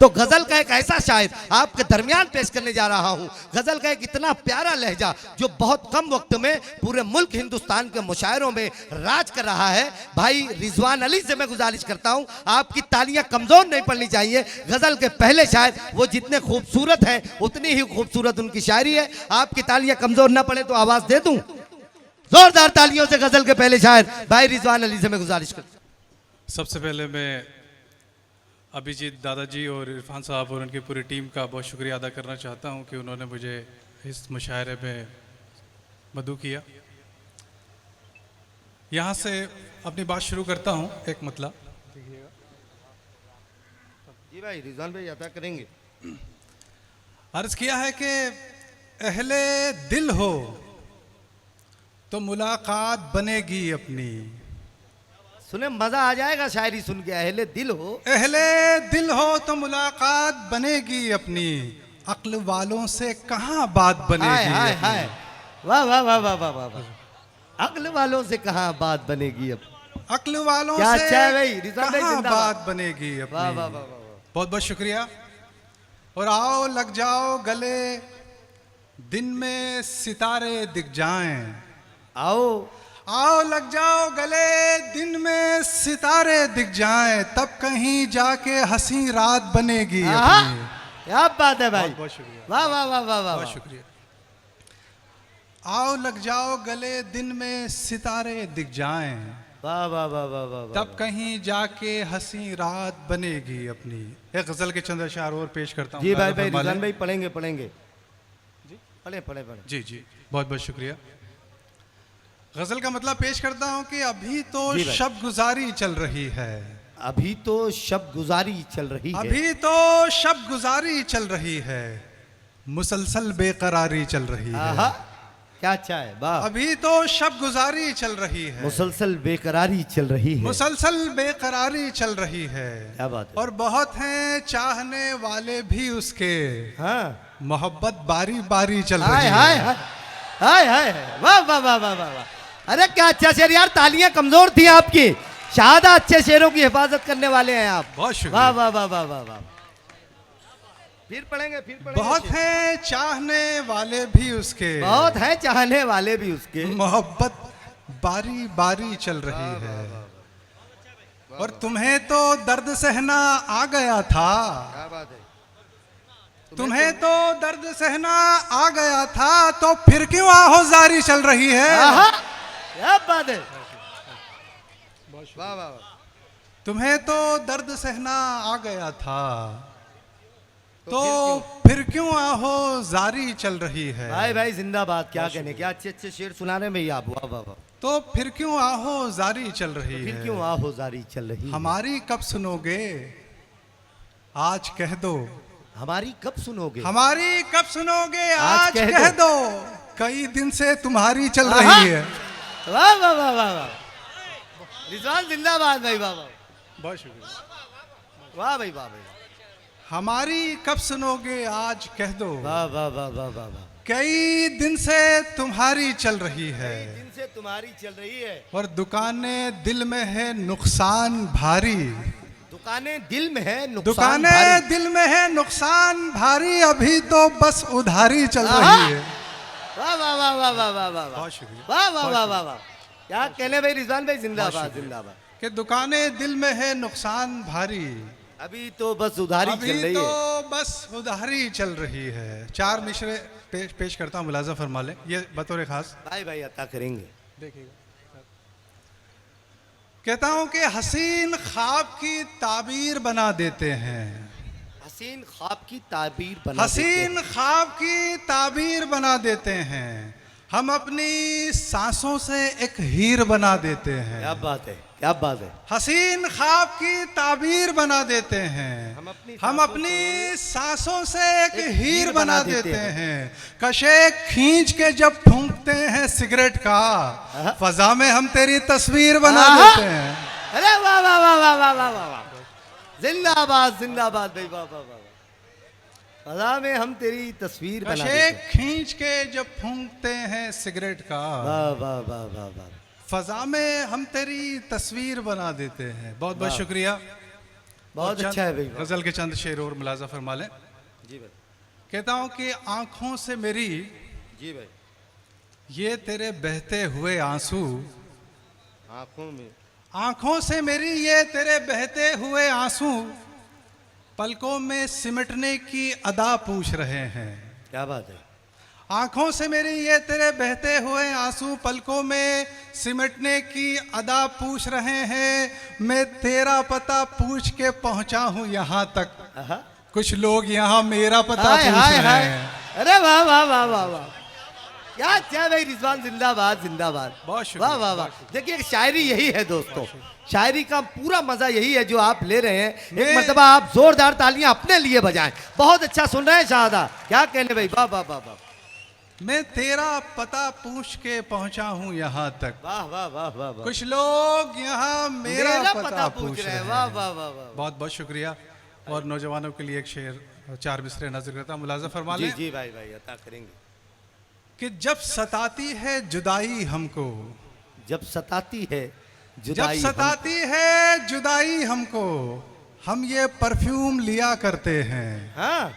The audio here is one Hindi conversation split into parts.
तो गजल का एक ऐसा शायर आपके दरमियान पेश करने जा रहा हूं। गजल का एक इतना प्यारा लहजा जो बहुत कम वक्त में पूरे मुल्क हिंदुस्तान के मुशायरों में राज कर रहा है। भाई रिजवान अली से मैं गुजारिश करता हूं, आपकी तालियां कमजोर नहीं पड़नी चाहिए। गजल के पहले शायर वो जितने खूबसूरत हैं उतनी ही खूबसूरत उनकी शायरी है। आपकी तालियां कमजोर ना पड़े तो आवाज दे दूं। जोरदार तालियों से गजल के पहले शायर भाई रिजवान अली से मैं गुजारिश करता हूं। सबसे पहले मैं अभिजीत दादाजी और इरफान साहब और उनकी पूरी टीम का बहुत शुक्रिया अदा करना चाहता हूं कि उन्होंने मुझे इस मुशायरे में मदऊ किया। यहाँ से अपनी बात शुरू करता हूं। एक मतलब जी भाई रिजवान भाई अदा करेंगे। अर्ज किया है कि अहले दिल हो तो मुलाकात बनेगी अपनी। सुने मजा आ जाएगा शायरी सुन के। अहले दिल हो तो मुलाकात बनेगी अपनी, अक्ल वालों से कहाँ बात बनेगी। हाय हाय वाह वाह वाह वाह वाह वाह वाह। अक्ल वालों से कहाँ बात बनेगी अब। अक्ल वालों क्या से अच्छा है भाई रिजवान भाई, कहाँ जिंदाबाद। बात बनेगी अपनी। वाह वाह वाह वाह। बहुत बहुत शुक्रिया। और आओ लग जाओ गले, दिन में सितारे दिख जाएं। आओ लग जाओ गले, दिन में सितारे दिख जाएं, तब कहीं जाके हंसी रात बनेगी अपनी। क्या बात है भाई, बहुत शुक्रिया। वाह वाह वाह वाह वाह। बहुत शुक्रिया। आओ लग जाओ गले, दिन में सितारे दिख जाएं, वाह वाह वाह वाह वाह। तब कहीं जाके हंसी रात बनेगी अपनी। एक गजल के चंद अशार और पेश करता हूँ। जी भाई भाई रिजवान भाई पढ़ेंगे पढ़ेंगे जी, पढ़े पढ़े पढ़े। जी जी बहुत बहुत शुक्रिया। गजल का मतलब पेश करता हूँ कि अभी तो शब गुजारी चल रही है। अभी तो शब गुजारी चल रही है। अभी तो शब गुजारी चल रही है, मुसलसल बेकरारी चल रही है। क्या अच्छा है, वाह। अभी तो शब गुजारी चल रही है, मुसलसल बेकरारी चल रही है। मुसलसल बेकरारी चल रही है। क्या बात है। और बहुत हैं चाहने वाले भी उसके, हाँ मोहब्बत बारी बारी चल हाय रही हाय है। हाय हाय हाय वाह वाह वाह वाह वाह वाह। अरे क्या अच्छा शेर यार, तालियां कमजोर थी आपकी। शाहादा अच्छे शेरों की हिफाजत करने वाले हैं आप। बहुत शुक्रिया। वाह वाह वाह वाह वाह वाह। फिर पढ़ेंगे फिर पढ़ेंगे। बहुत हैं चाहने वाले भी उसके, बहुत हैं चाहने वाले भी उसके, मोहब्बत बारी बारी चल रही है। और तुम्हें तो दर्द सहना आ गया था। क्या बात है। तुम्हें तो दर्द सहना आ गया था, तो फिर क्यों आहोजारी चल रही है। क्या बात है। वाह वाह वाह। तुम्हें तो दर्द सहना आ गया था, तो फिर क्यों आहोजारी चल रही है। भाई भाई जिंदाबाद। क्या कहने, क्या अच्छे अच्छे शेर सुना रहे भैया आप। वाह वाह वाह। तो फिर क्यों आहोजारी चल रही है। फिर क्यों आहोजारी चल रही है। हमारी कब सुनोगे आज कह दो। हमारी कब सुनोगे। हमारी कब सुनोगे आज कह दो, कई दिन से तुम्हारी चल रही है। वाह वाह वाह वाह वाह। रिजवान जिंदाबाद भाई। वाह वाह। बहुत शुक्रिया। वाह भाई वाह भाई। हमारी कब सुनोगे आज कह दो, वाह वाह वाह वाह वाह वाह। कई दिन से तुम्हारी चल रही है। कई दिन से तुम्हारी चल रही है। और दुकानें दिल में है नुकसान भारी। दुकानें दिल में है नुकसान दुकानें भारी। दिल में है नुकसान भारी, अभी तो बस उधारी चल रही है। वाह वाह वाह वाह वाह वाह वाह। बहुत शुक्रिया। वाह वाह वाह वाह वाह। क्या कहने भाई रिजवान भाई, जिंदाबाद जिंदाबाद। कि दुकानें दिल में है नुकसान भारी, अभी तो बस उधारी चल अभी रही तो है। बस उधारी चल रही है। चार मिसरे पेश करता हूँ, मुलाजा फरमा लें ये बतौर खास। भाई भाई अता करेंगे। देखिएगा। कहता हूँ कि हसीन ख्वाब की ताबीर बना देते हैं। हसीन ख्वाब की ताबीर बना हसीन ख्वाब की ताबीर बना देते हैं, हम अपनी सांसों से एक हीर बना देते हैं। क्या बात है, क्या बात है। हसीन ख्वाब की ताबीर बना देते हैं, हम अपनी सांसों से एक हीर बना देते हैं। कशे खींच के जब फूंकते हैं सिगरेट का, फजा में हम तेरी तस्वीर बना देते हैं। अरे वाह वाह वाह वाह वाह वाह वाह। जिंदाबाद जिंदाबाद भाई। वाह वाह वाह। फजा में हम तेरी तस्वीर बना देते हैं। कशे खींच के जब फूंकते हैं सिगरेट का, वाह वाह वाह वाह वाह। फजा में हम तेरी तस्वीर बना देते हैं। बहुत बहुत शुक्रिया। बहुत अच्छा है भाई। गजल के चंद शेर और मुलाजा फरमा लें। जी भाई। कहता हूँ कि आंखों से मेरी जी भाई। ये तेरे बहते हुए आंसू, आंखों से मेरी ये तेरे बहते हुए आंसू पलकों में सिमटने की अदा पूछ रहे हैं। क्या बात है। आंखों से मेरी ये तेरे बहते हुए आंसू पलकों में सिमटने की अदा पूछ रहे हैं। मैं तेरा पता पूछ के पहुंचा हूं यहाँ तक, कुछ लोग यहाँ मेरा पता पूछ रहे हैं। अरे वाह वाह वाह वाह वाह, क्या क्या भाई रिजवान, जिंदाबाद जिंदाबाद। बहुत शुक्रिया। वाह वाह वाह। देखिए शायरी यही है दोस्तों, शायरी का पूरा मजा यही है जो आप ले रहे हैं। एक मर्तबा आप जोरदार तालियां अपने लिए बजाएं। बहुत अच्छा सुन रहे हैं शाहदा, क्या कहने भाई। वाह वाह वाह वाह। मैं तेरा पता पूछ के पहुंचा हूं यहाँ तक, वाह वाह वाह वाह वाह। कुछ लोग यहाँ मेरा पता पूछ रहे हैं। वाह वाह वाह वाह। बहुत बहुत शुक्रिया। और नौजवानों के लिए एक शेर, 4 मिसरे नजर करता, मुलाजा फरमा लें। जी भाई भाई अता करेंगे। कि जब सताती है जुदाई हमको, जब सताती है जब सताती है जुदाई हमको, हम ये परफ्यूम लिया करते हैं। हाँ?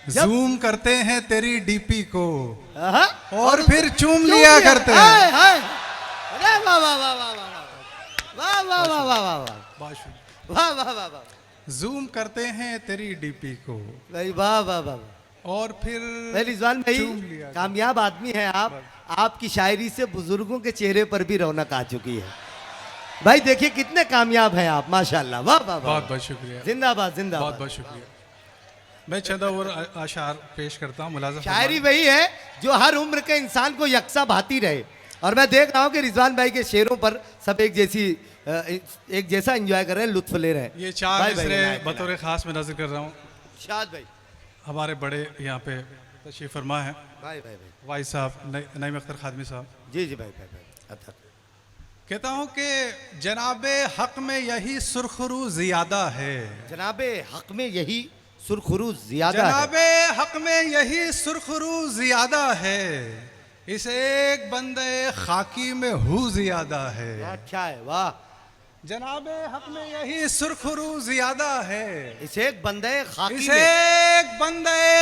जूम करते हैं तेरी डीपी को और फिर चूम लिया करते हैं। अरे वाह वाह वाह वाह वाह वाह वाह वाह वाह वाह वाह वाह वाह। जूम करते हैं तेरी डीपी को भाई, वाह वाह वाह। और फिर रिजवान भाई कामयाब आदमी है आप। आपकी शायरी से बुजुर्गों के चेहरे पर भी रौनक आ चुकी है भाई। देखिए कितने कामयाब हैं आप, माशाल्लाह। वाह वाह। बहुत बहुत शुक्रिया। जिंदाबाद जिंदाबाद। बहुत बहुत शुक्रिया। मैं चंद और अशार पेश करता हूँ, मुलाजा। शायरी वही है जो हर उम्र के इंसान को यकसा भाती रहे। और मैं देख रहा हूँ कि रिजवान भाई के शेरों पर सब एक जैसा एंजॉय कर रहे हैं, लुत्फ ले रहे हैं। ये 4 मिसरे बतौर खास में नजर कर रहा हूँ। शाद भाई हमारे बड़े यहाँ पे तशरीफ फरमा है भाई भाई भाई वाई साहब, नईम अख्तर खादमी साहब। जी जी भाई भाई भाई। कहता हूँ कि जनाबे हक में यही सुरखरू जियादा है। जनाबे हक में यही सुरखरू ज्यादा है। जनाबे हक में यही सुरखरू ज्यादा है। इस एक बंदे खाकी में हु ज्यादा है। अच्छा है, वाह। जनाबे हक में यही सुरखरू ज्यादा है। इस एक बंदे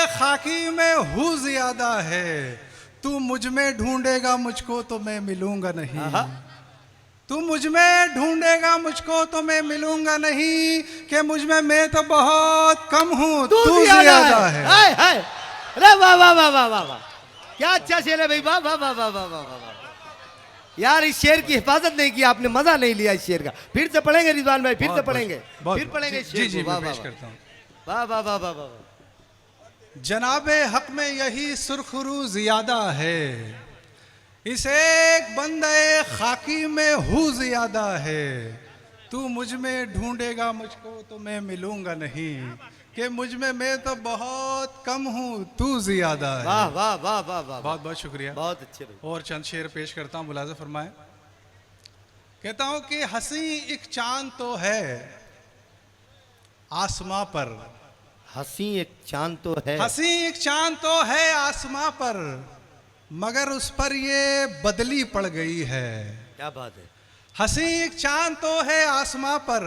खाकी में हु ज्यादा है। तू मुझ में ढूंढेगा मुझको तो मैं मिलूंगा नहीं। तू मुझ में ढूंढेगा मुझको तो मैं मिलूंगा नहीं, कि मुझ में मैं तो बहुत कम हूँ, तू ज्यादा है। अरे वाह वाह वाह वाह वाह, क्या अच्छा शेर है भाई। वाह वाह वाह वाह वाह वाह। यार इस शेर की हिफाजत नहीं की आपने, मजा नहीं लिया इस शेर का। फिर से पढ़ेंगे रिजवान भाई, फिर से पढ़ेंगे, फिर पढ़ेंगे शेर को। वाह वाह वाह वाह वाह। जनाबे हक में यही सुरखरू ज्यादा है। इस एक बंदे खाकी में हु ज्यादा है। तू मुझ में ढूंढेगा मुझको तो मैं मिलूंगा नहीं, कि मुझ में मैं तो बहुत कम हूँ, तू ज्यादा है। वाह वाह वाह वाह वाह। बहुत बहुत शुक्रिया। बहुत अच्छे भाई। और चंद शेर पेश करता हूँ, मुलाजा फरमाए। कहता हूँ कि हंसी एक चांद तो है आसमां पर। हंसी एक चांद तो है। हंसी एक चांद तो है आसमां पर, मगर उस पर ये बदली पड़ गई है। क्या बात है। हंसी एक चांद तो है आसमां पर,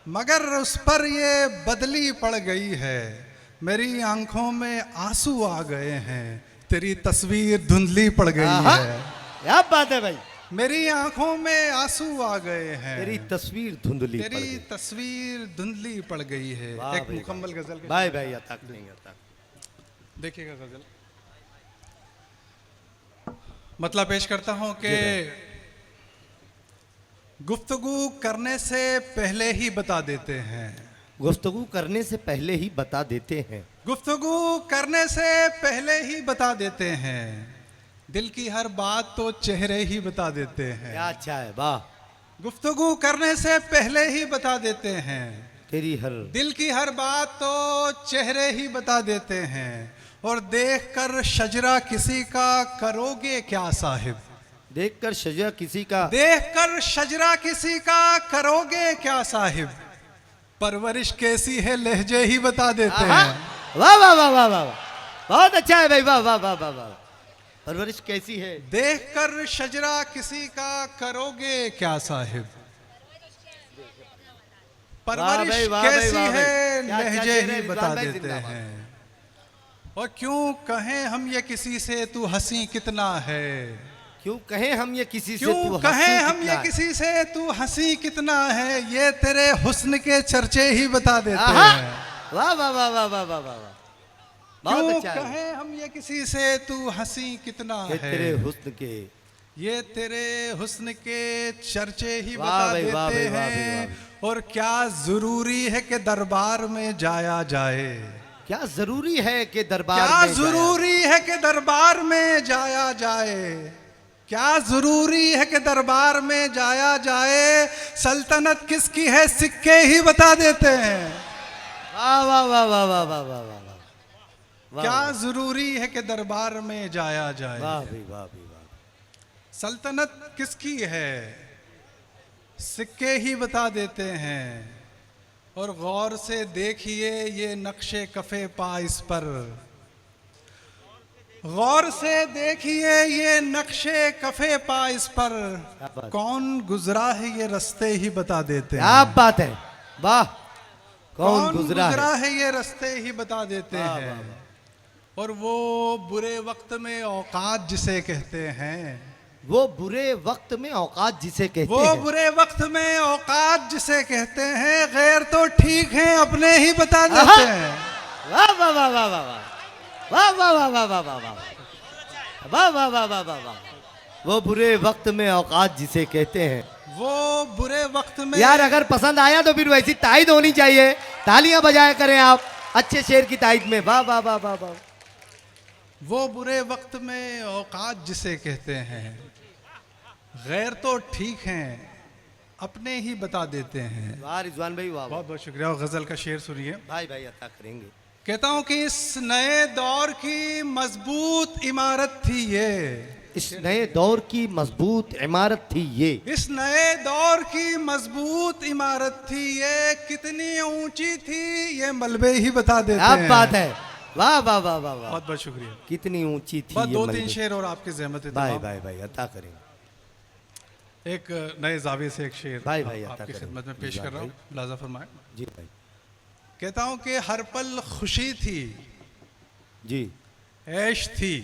मगर उस पर ये बदली पड़ गई है। मेरी आंखों में आंसू आ गए हैं, तेरी तस्वीर धुंधली पड़ गई है। क्या बात है भाई। मेरी आंखों में आंसू आ गए हैं, तेरी तस्वीर धुंधली पड़ गई है। एक मुकम्मल गजल भाई भाई अता नहीं आता। देखिएगा गजल, मतलब पेश करता हूं कि गुफ्तगू करने से पहले ही बता देते हैं। गुफ्तगू करने से पहले ही बता देते हैं। गुफ्तगू करने से पहले ही बता देते हैं। दिल की हर बात तो चेहरे ही बता देते हैं। क्या अच्छा है, वाह। गुफ्तगू करने से पहले ही बता देते हैं। दिल की हर बात तो चेहरे ही बता देते हैं। और देखकर शजरा किसी का करोगे क्या साहिब। देखकर शजरा किसी का करोगे क्या साहिब। परवरिश कैसी है लहजे ही बता देते हैं। वाह वाह वाह वाह वाह, बहुत अच्छा है भाई। वाह वाह वाह वाह वाह। परवरिश कैसी है। देखकर शजरा किसी का करोगे क्या साहिब। परवरिश भाई, वाह कैसी भाई, वाह भाई। है क्या लहजे शेर है, ही रिजवान बता भाई, देते जिंदाबाद। हैं। और क्यों कहें हम ये किसी से तू हंसी कितना है, क्यों कहें हम ये किसी से क्यों तू कहें हंसी हम कितना ये है? किसी से तू हंसी कितना है, ये तेरे हुस्न के चर्चे ही बता देते आहा! हैं। वाह वाह वाह वाह वाह वाह वाह वाह। बहुत क्यों अच्छा है। कहें हम ये किसी से तू हंसी कितना ये है, तेरे हुस्न के ये तेरे हुस्न के चर्चे ही वाह बता भाई, देते वाह भाई, वाह भाई, हैं। वाह और क्या जरूरी है कि दरबार में जाया जाए, क्या जरूरी है कि दरबार क्या में जरूरी है कि दरबार में जाया जाए, क्या जरूरी है कि दरबार में जाया जाए, सल्तनत किसकी है सिक्के ही बता देते हैं। वाह वाह वाह वाह वाह वाह वाह वाह वाह। क्या जरूरी है कि दरबार में जाया जाए, वाह भाई, वाह भाई, वाह। सल्तनत किसकी है सिक्के ही बता देते हैं। और गौर से देखिए ये नक्शे कफे पा इस पर, गौर से देखिए ये नक्शे कफे पा इस पर, बात। कौन गुजरा है ये रास्ते ही बता देते क्या हैं। बात है, वाह। कौन गुजरा है? है ये रास्ते ही बता देते वाह, हैं। वाह, वाह। और वो बुरे वक्त में औकात जिसे कहते हैं, वो बुरे वक्त में औकात जिसे कहते वो हैं। बुरे वक्त में औकात जिसे कहते हैं, गैर तो ठीक है अपने ही बता आहा! देते हैं। वाह वाह वाह वाह वाह वाह वाह वाह वाह वाह वाह वाह वाह वाह वाह वाह वाह वाह वाह। वो बुरे वक्त में औकात जिसे कहते हैं। वो बुरे वक्त में यार अगर पसंद आया तो फिर वैसी तायद होनी चाहिए, तालियां बजाया करें आप अच्छे शेर की तायद में। वाह वाह वाह वाह वाह। वो बुरे वक्त में औकात जिसे कहते हैं, गैर तो ठीक हैं अपने ही बता देते हैं। वाह रिजवान भाई, वाह बहुत बहुत शुक्रिया। और गजल का शेर सुनिए। भाई भाई अता करेंगे। कहता हूं कि इस नए दौर की मजबूत इमारत थी ये, इस नए दौर की मजबूत इमारत थी ये, इस नए दौर की मजबूत इमारत थी ये, कितनी ऊंची थी ये मलबे ही बता देते क्या हैं। बात है। वाह वाह वाह वाह वाह। बहुत बहुत शुक्रिया। कितनी ऊंची थी बस ये दो मलबे। तीन शेर और आपकी जहमत है भाई तमाम। भाई भाई अता करेंगे। एक नए जाविये से एक शेर भाई भाई अता आपकी करें। खिदमत में पेश कर रहा हूँ, लाजा फरमाए। जी भाई कहता हूँ कि हर पल खुशी थी, जी। ऐश थी,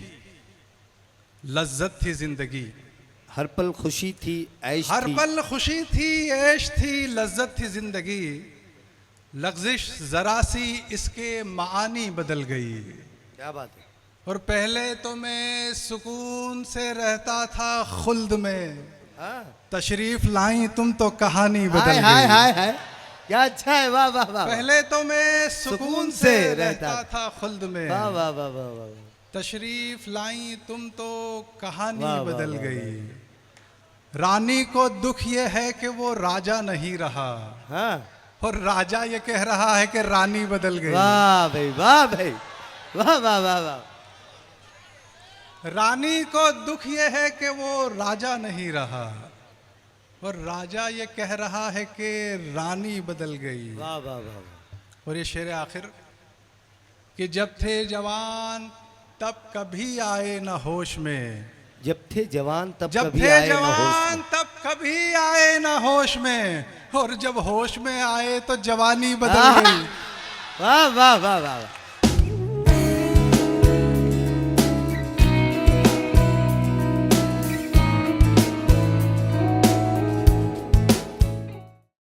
लज्जत थी जिंदगी, हर पल खुशी थी, ऐश हर थी। पल खुशी थी, ऐश थी, लज्जत थी जिंदगी, लग्जिश जरा सी इसके मानी बदल गई। क्या बात है। और पहले तो मैं सुकून से रहता था खुल्द में, हाँ। तशरीफ लाई तुम तो कहानी बदल हाय हाय गई। हाय हाय, क्या अच्छा है। वाह वाह वाह। पहले तो मैं सुकून से रहता था खुल्द में, वाह वाह वाह वाह वाह। तशरीफ लाई तुम तो कहानी वाह, वाह, बदल वाह, गई। रानी को दुख ये है कि वो राजा नहीं रहा, हाँ। और राजा ये कह रहा है कि रानी बदल गई। वाह भाई, वाह भाई, वाह वाह वाह वाह। रानी को दुख ये है कि वो राजा नहीं रहा, और राजा ये कह रहा है कि रानी बदल गई। वाह वाह वाह। और ये शेर आखिर कि जब थे जवान तब कभी आए न होश में, जब थे जवान तब जब कभी थे आए न होश जवान में। तब कभी आए न होश में, और जब होश में आए तो जवानी बदल आहा! गई। वाह वाह वाह वाह।